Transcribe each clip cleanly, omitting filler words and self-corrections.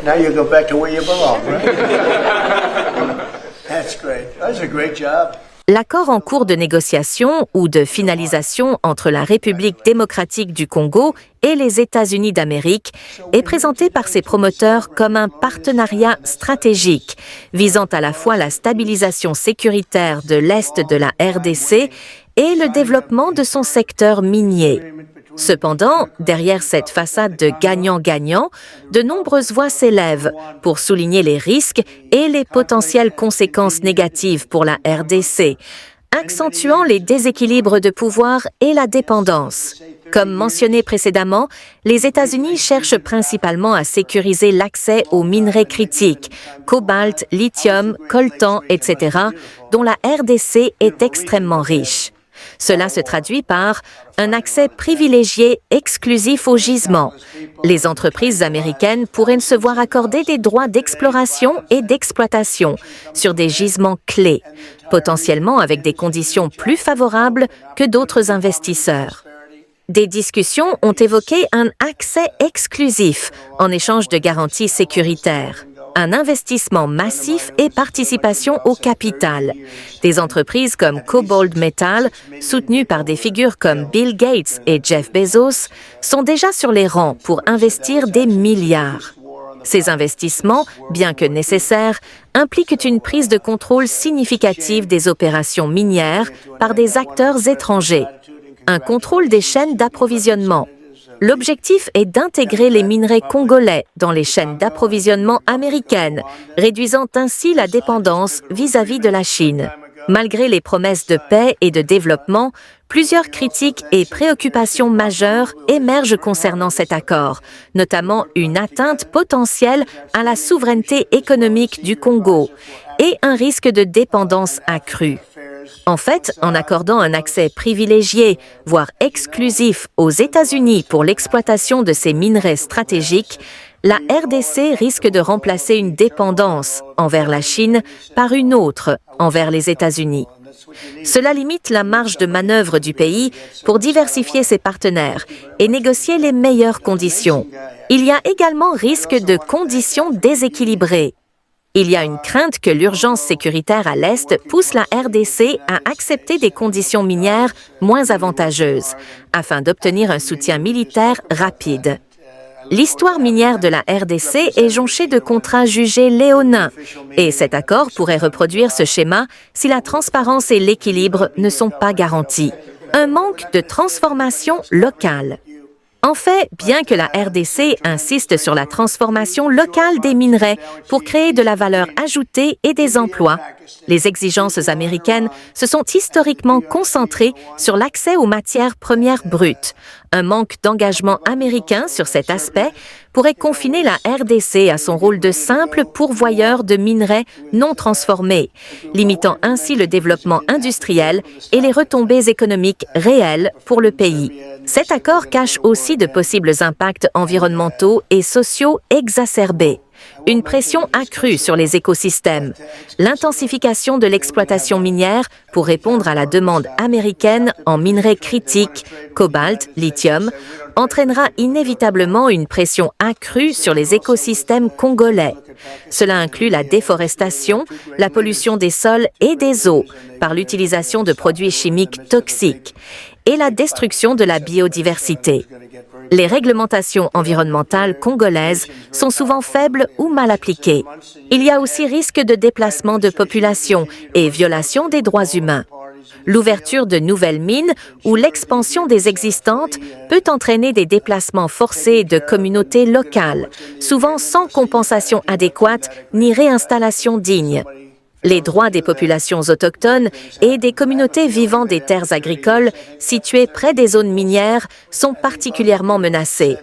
Now you go back to where you belong, right? That's great. That's a great job. L'accord en cours de négociation ou de finalisation entre la République démocratique du Congo et les États-Unis d'Amérique est présenté par ses promoteurs comme un partenariat stratégique visant à la fois la stabilisation sécuritaire de l'Est de la RDC et le développement de son secteur minier. Cependant, derrière cette façade de gagnant-gagnant, de nombreuses voix s'élèvent pour souligner les risques et les potentielles conséquences négatives pour la RDC, accentuant les déséquilibres de pouvoir et la dépendance. Comme mentionné précédemment, les États-Unis cherchent principalement à sécuriser l'accès aux minerais critiques, cobalt, lithium, coltan, etc., dont la RDC est extrêmement riche. Cela se traduit par un accès privilégié exclusif aux gisements. Les entreprises américaines pourraient se voir accorder des droits d'exploration et d'exploitation sur des gisements clés, potentiellement avec des conditions plus favorables que d'autres investisseurs. Des discussions ont évoqué un accès exclusif en échange de garanties sécuritaires, un investissement massif et participation au capital. Des entreprises comme Cobalt Metal, soutenues par des figures comme Bill Gates et Jeff Bezos, sont déjà sur les rangs pour investir des milliards. Ces investissements, bien que nécessaires, impliquent une prise de contrôle significative des opérations minières par des acteurs étrangers, un contrôle des chaînes d'approvisionnement. L'objectif est d'intégrer les minerais congolais dans les chaînes d'approvisionnement américaines, réduisant ainsi la dépendance vis-à-vis de la Chine. Malgré les promesses de paix et de développement, plusieurs critiques et préoccupations majeures émergent concernant cet accord, notamment une atteinte potentielle à la souveraineté économique du Congo et un risque de dépendance accrue. En fait, en accordant un accès privilégié, voire exclusif aux États-Unis pour l'exploitation de ces minerais stratégiques, la RDC risque de remplacer une dépendance envers la Chine par une autre envers les États-Unis. Cela limite la marge de manœuvre du pays pour diversifier ses partenaires et négocier les meilleures conditions. Il y a également risque de conditions déséquilibrées. Il y a une crainte que l'urgence sécuritaire à l'Est pousse la RDC à accepter des conditions minières moins avantageuses, afin d'obtenir un soutien militaire rapide. L'histoire minière de la RDC est jonchée de contrats jugés léonins, et cet accord pourrait reproduire ce schéma si la transparence et l'équilibre ne sont pas garantis. Un manque de transformation locale. En fait, bien que la RDC insiste sur la transformation locale des minerais pour créer de la valeur ajoutée et des emplois, les exigences américaines se sont historiquement concentrées sur l'accès aux matières premières brutes. Un manque d'engagement américain sur cet aspect pourrait confiner la RDC à son rôle de simple pourvoyeur de minerais non transformés, limitant ainsi le développement industriel et les retombées économiques réelles pour le pays. Cet accord cache aussi de possibles impacts environnementaux et sociaux exacerbés. Une pression accrue sur les écosystèmes, l'intensification de l'exploitation minière pour répondre à la demande américaine en minerais critiques, cobalt, lithium, entraînera inévitablement une pression accrue sur les écosystèmes congolais. Cela inclut la déforestation, la pollution des sols et des eaux par l'utilisation de produits chimiques toxiques et la destruction de la biodiversité. Les réglementations environnementales congolaises sont souvent faibles ou mal appliquées. Il y a aussi risque de déplacement de population et violation des droits humains. L'ouverture de nouvelles mines ou l'expansion des existantes peut entraîner des déplacements forcés de communautés locales, souvent sans compensation adéquate ni réinstallation digne. Les droits des populations autochtones et des communautés vivant des terres agricoles situées près des zones minières sont particulièrement menacés.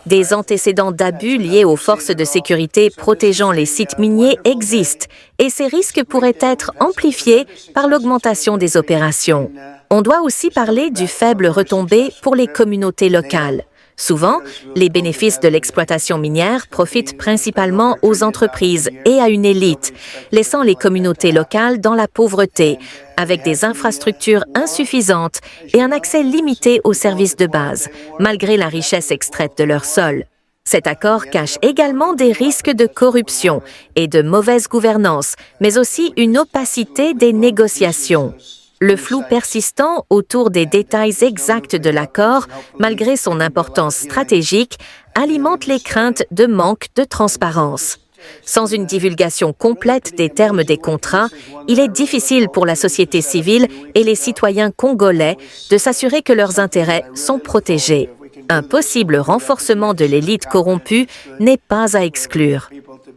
Des antécédents d'abus liés aux forces de sécurité protégeant les sites miniers existent et ces risques pourraient être amplifiés par l'augmentation des opérations. On doit aussi parler du faible retombée pour les communautés locales. Souvent, les bénéfices de l'exploitation minière profitent principalement aux entreprises et à une élite, laissant les communautés locales dans la pauvreté, avec des infrastructures insuffisantes et un accès limité aux services de base, malgré la richesse extraite de leur sol. Cet accord cache également des risques de corruption et de mauvaise gouvernance, mais aussi une opacité des négociations. Le flou persistant autour des détails exacts de l'accord, malgré son importance stratégique, alimente les craintes de manque de transparence. Sans une divulgation complète des termes des contrats, il est difficile pour la société civile et les citoyens congolais de s'assurer que leurs intérêts sont protégés. Un possible renforcement de l'élite corrompue n'est pas à exclure.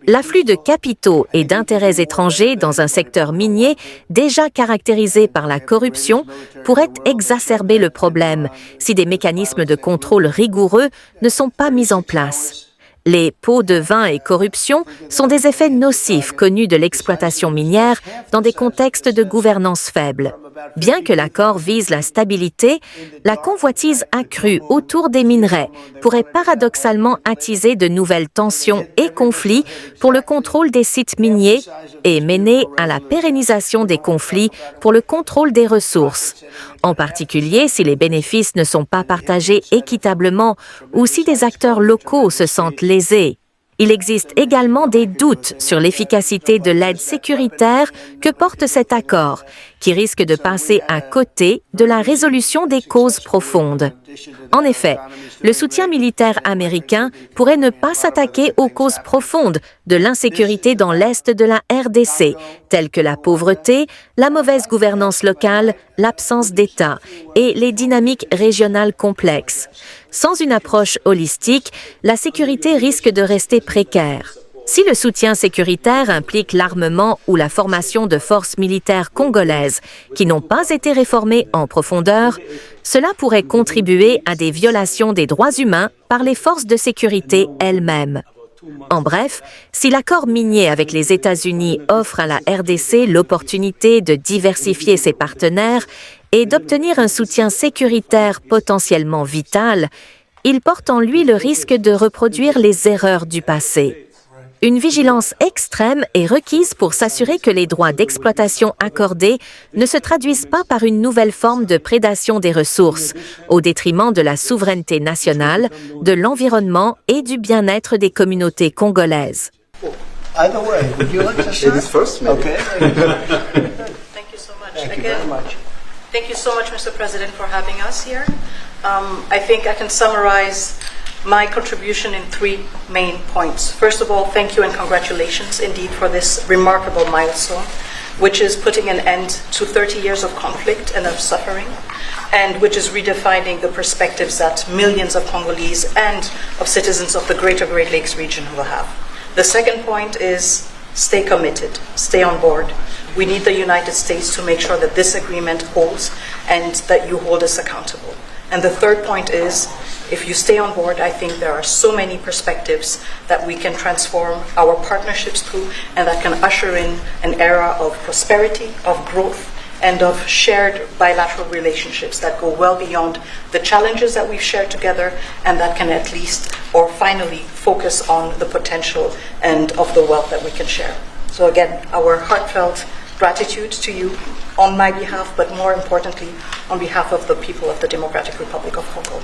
L'afflux de capitaux et d'intérêts étrangers dans un secteur minier déjà caractérisé par la corruption pourrait exacerber le problème si des mécanismes de contrôle rigoureux ne sont pas mis en place. Les pots de vin et corruption sont des effets nocifs connus de l'exploitation minière dans des contextes de gouvernance faible. Bien que l'accord vise la stabilité, la convoitise accrue autour des minerais pourrait paradoxalement attiser de nouvelles tensions et conflits pour le contrôle des sites miniers et mener à la pérennisation des conflits pour le contrôle des ressources, en particulier si les bénéfices ne sont pas partagés équitablement ou si des acteurs locaux se sentent lésés. Il existe également des doutes sur l'efficacité de l'aide sécuritaire que porte cet accord, qui risque de passer à côté de la résolution des causes profondes. En effet, le soutien militaire américain pourrait ne pas s'attaquer aux causes profondes de l'insécurité dans l'Est de la RDC, telles que la pauvreté, la mauvaise gouvernance locale, l'absence d'État et les dynamiques régionales complexes. Sans une approche holistique, la sécurité risque de rester précaire. Si le soutien sécuritaire implique l'armement ou la formation de forces militaires congolaises qui n'ont pas été réformées en profondeur, cela pourrait contribuer à des violations des droits humains par les forces de sécurité elles-mêmes. En bref, si l'accord minier avec les États-Unis offre à la RDC l'opportunité de diversifier ses partenaires et d'obtenir un soutien sécuritaire potentiellement vital, il porte en lui le risque de reproduire les erreurs du passé. Une vigilance extrême est requise pour s'assurer que les droits d'exploitation accordés ne se traduisent pas par une nouvelle forme de prédation des ressources, au détriment de la souveraineté nationale, de l'environnement et du bien-être des communautés congolaises. Either way, would you like to start? Ladies first, maybe. Okay. Thank you so much. Thank you very much. Thank you so much, Mr. President, for having us here. I think I can summarize my contribution in 3 main points. First of all, thank you and congratulations indeed for this remarkable milestone, which is putting an end to 30 years of conflict and of suffering, and which is redefining the perspectives that millions of Congolese and of citizens of the greater Great Lakes region will have. The second point is stay committed, stay on board. We need the United States to make sure that this agreement holds and that you hold us accountable. And the third point is, if you stay on board, I think there are so many perspectives that we can transform our partnerships through and that can usher in an era of prosperity, of growth, and of shared bilateral relationships that go well beyond the challenges that we've shared together and that can at least or finally focus on the potential and of the wealth that we can share. So again, our heartfelt gratitude to you on my behalf, but more importantly, on behalf of the people of the Democratic Republic of Congo.